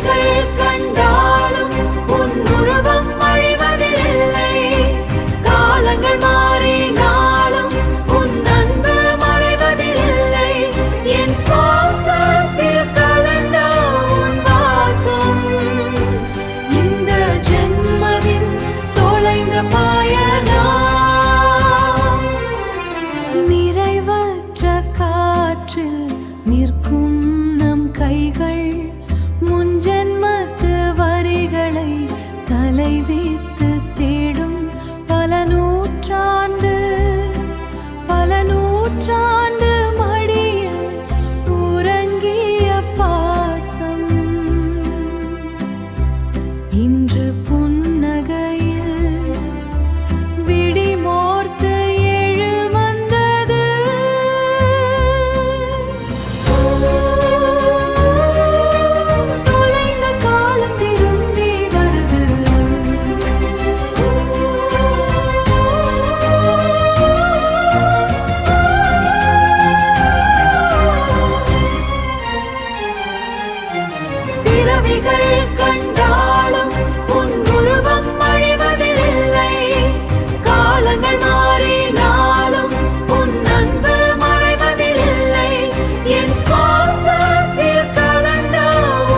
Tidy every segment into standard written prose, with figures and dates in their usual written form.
பிறவிகள் கண்டாலும் உன் உருவம் அழிவதில்லை. காலங்கள் மாறினாலும் உன் அன்பு மறைவதில்லை. என் சுவாசத்தில் கலந்த உன் வாசம் இந்த ஜென்மதின் தொலைந்த பயணம். நிறைவற்ற காற்றில் நிற்கும் நம் கைகள் முன்ஜென்மத்து வரிகளை தலைவித்து தேடும். பல நூற்றாண்டு மடியில் உறங்கிய பாசம் இன்று புன்னகையில் விடிமோர்த்து எழு வந்தது. தொலைந்த காலம் திரும்பி வருது. பிறவிகள் கண்டாலும் உன் உருவம் அழிவதில்லை. காலங்கள் மாறினாலும் உன் அன்பு மறைவதில்லை. என் சுவாசத்தில் கலந்த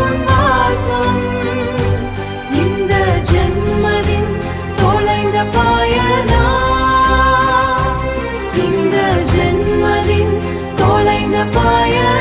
உன் வாசம் இந்த ஜென்மதின் தொலைந்த பயணம். இந்த ஜென்மதின் தொலைந்த பயணம்.